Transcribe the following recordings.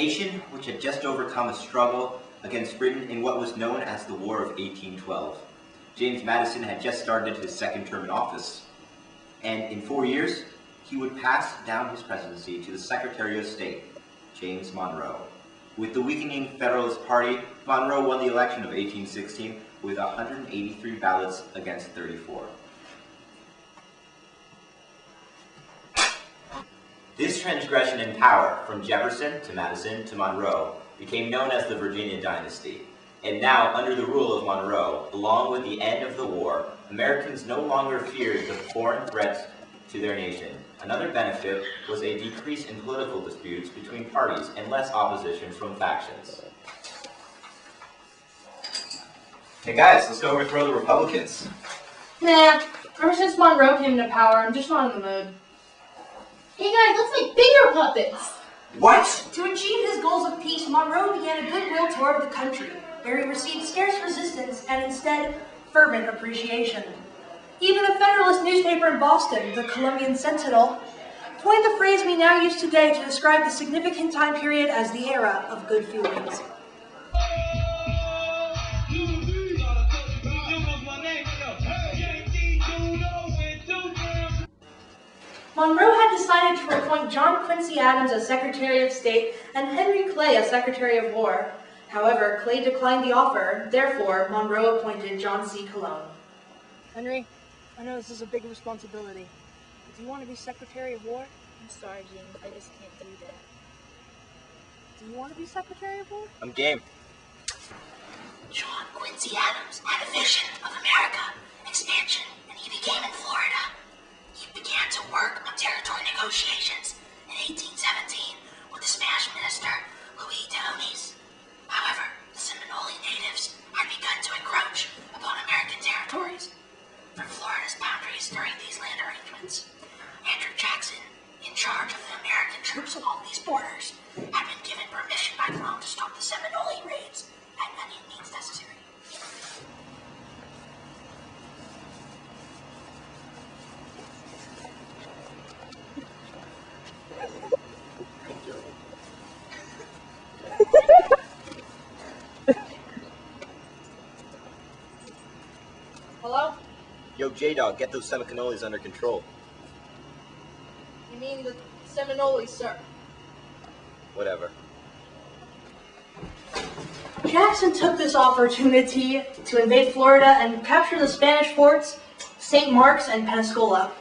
nation which had just overcome a struggle against Britain in what was known as the War of 1812. James Madison had just started his second term in office, and in 4 years, he would pass down his presidency to the Secretary of State, James Monroe. With the weakening Federalist Party, Monroe won the election of 1816 with 183 ballots against 34. This transgression in power, from Jefferson to Madison to Monroe, became known as the Virginia Dynasty. And now, under the rule of Monroe, along with the end of the war, Americans no longer feared the foreign threats to their nation. Another benefit was a decrease in political disputes between parties and less opposition from factions. Hey guys, let's go overthrow the Republicans. Nah, ever since Monroe came into power, I'm just not in the mood. Hey guys, let's make finger puppets! What? To achieve his goals of peace, Monroe began a goodwill tour of the country, where he received scarce resistance and instead fervent appreciation. Even the Federalist newspaper in Boston, the Columbian Sentinel, coined the phrase we now use today to describe the significant time period as the era of good feelings. Monroe had decided to appoint John Quincy Adams as Secretary of State and Henry Clay as Secretary of War. However, Clay declined the offer. Therefore, Monroe appointed John C. Calhoun. Henry, I know this is a big responsibility. But do you want to be Secretary of War? I'm sorry, James, I just can't do that. Do you want to be Secretary of War? I'm game. John Quincy Adams had a vision of America, expansion, and he became in Florida. He began to work on territory negotiations in 1817 with the Spanish minister, Luis de Onís. However, the Seminole natives had begun to encroach upon American territories. From Florida's boundaries during these land arrangements, Andrew Jackson, in charge of the American troops along these borders, had been given permission by Calhoun to stop the Seminole raids at any means necessary. Hello? Yo, J-Dog, get those Seminoles under control. You mean the Seminoles, sir? Whatever. Jackson took this opportunity to invade Florida and capture the Spanish forts, St. Mark's and Pensacola.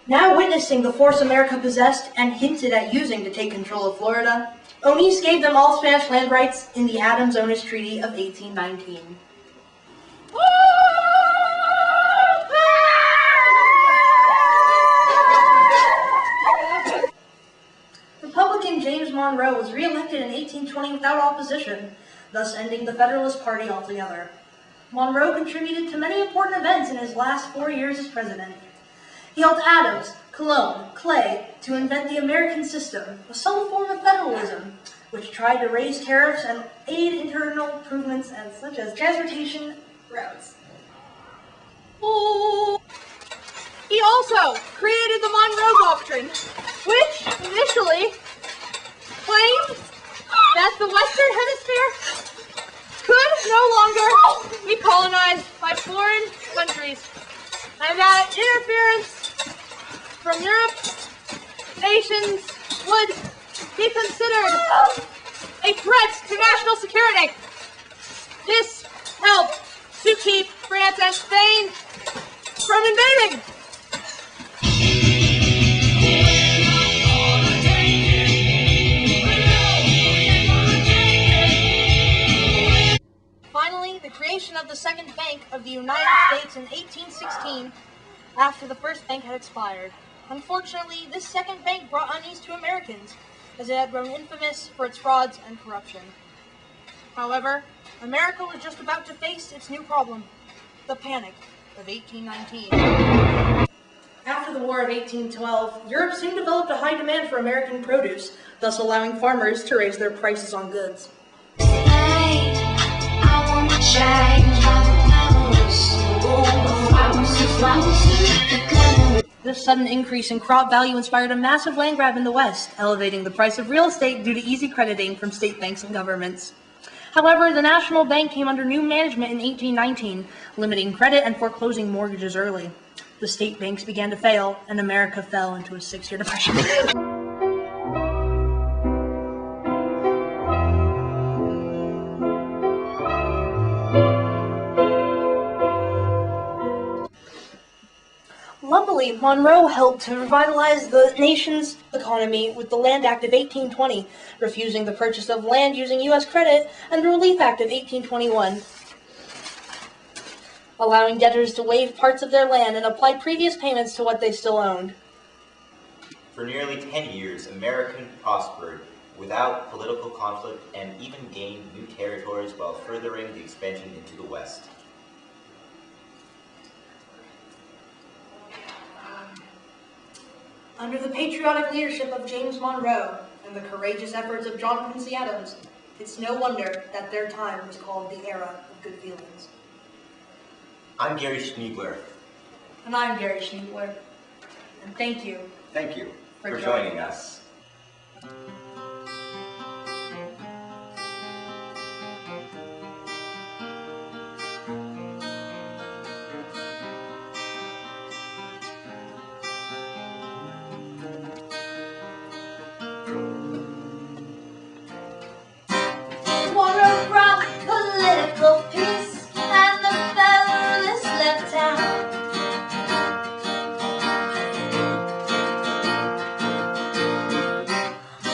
Now witnessing the force America possessed and hinted at using to take control of Florida, Onís gave them all Spanish land rights in the Adams-Onís Treaty of 1819. Republican James Monroe was re-elected in 1820 without opposition, thus ending the Federalist Party altogether. Monroe contributed to many important events in his last 4 years as president. He helped Adams, Calhoun, Clay to invent the American system, a subtle form of federalism, which tried to raise tariffs and aid internal improvements such as transportation routes. He also created the Monroe Doctrine, which initially claimed that the Western Hemisphere could no longer be colonized by foreign countries, and that interference from Europe's nations would be considered a threat to national security. This helped to keep France and Spain from invading. Finally, the creation of the Second Bank of the United States in 1816, after the first bank had expired. Unfortunately, this second bank brought unease to Americans, as it had grown infamous for its frauds and corruption. However, America was just about to face its new problem, the Panic of 1819. After the War of 1812, Europe soon developed a high demand for American produce, thus allowing farmers to raise their prices on goods. I wanna change my flowers. This sudden increase in crop value inspired a massive land grab in the West, elevating the price of real estate due to easy crediting from state banks and governments. However, the National Bank came under new management in 1819, limiting credit and foreclosing mortgages early. The state banks began to fail, and America fell into a 6-year depression. Luckily, Monroe helped to revitalize the nation's economy with the Land Act of 1820, refusing the purchase of land using U.S. credit, and the Relief Act of 1821, allowing debtors to waive parts of their land and apply previous payments to what they still owned. For nearly 10 years, America prospered without political conflict and even gained new territories while furthering the expansion into the West. Under the patriotic leadership of James Monroe and the courageous efforts of John Quincy Adams, it's no wonder that their time was called the era of good feelings. I'm Gary Schneebler. And I'm Gary Schneebler. And thank you. Thank you For for joining us. Monroe brought political peace and the Federalists left town.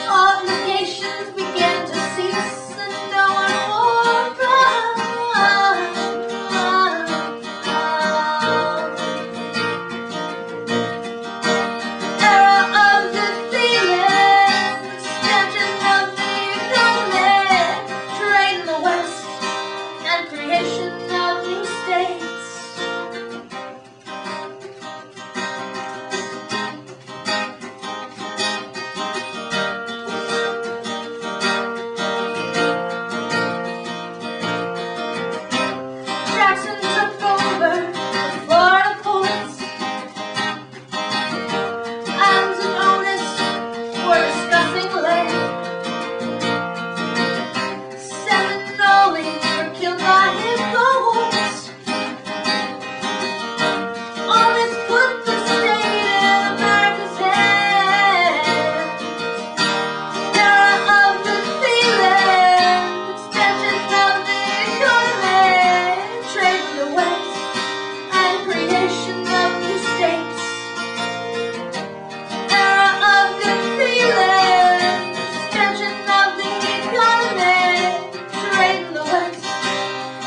Obligations began to cease and no one wore era of good feelings, expansion of the economy, trade in the West, and creation of new states. Jackson took over the Florida ports. Adams and Otis were discussing land. Seminoles were killed by his goals. Otis put the state in America's hands. Era of good feeling, expansion of the economy, trade in the West, and creation of new states. Era of good feeling, expansion of the economy, trade in the West,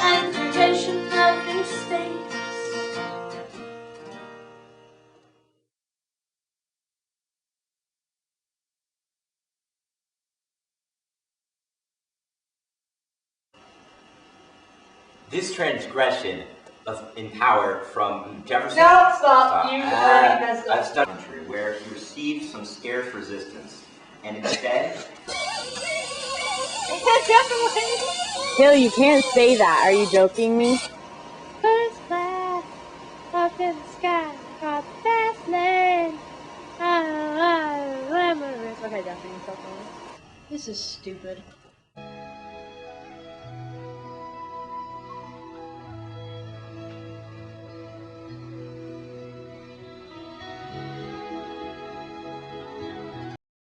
and creation of new states. This transgression in power from Jefferson. No, stop. You already messed up. I've studied a country where he received some scarce resistance, and instead, Hill, you can't say that. Are you joking me? First class, up in the sky, across the fast lane. Glamorous. Okay, definitely yourself on. This is stupid.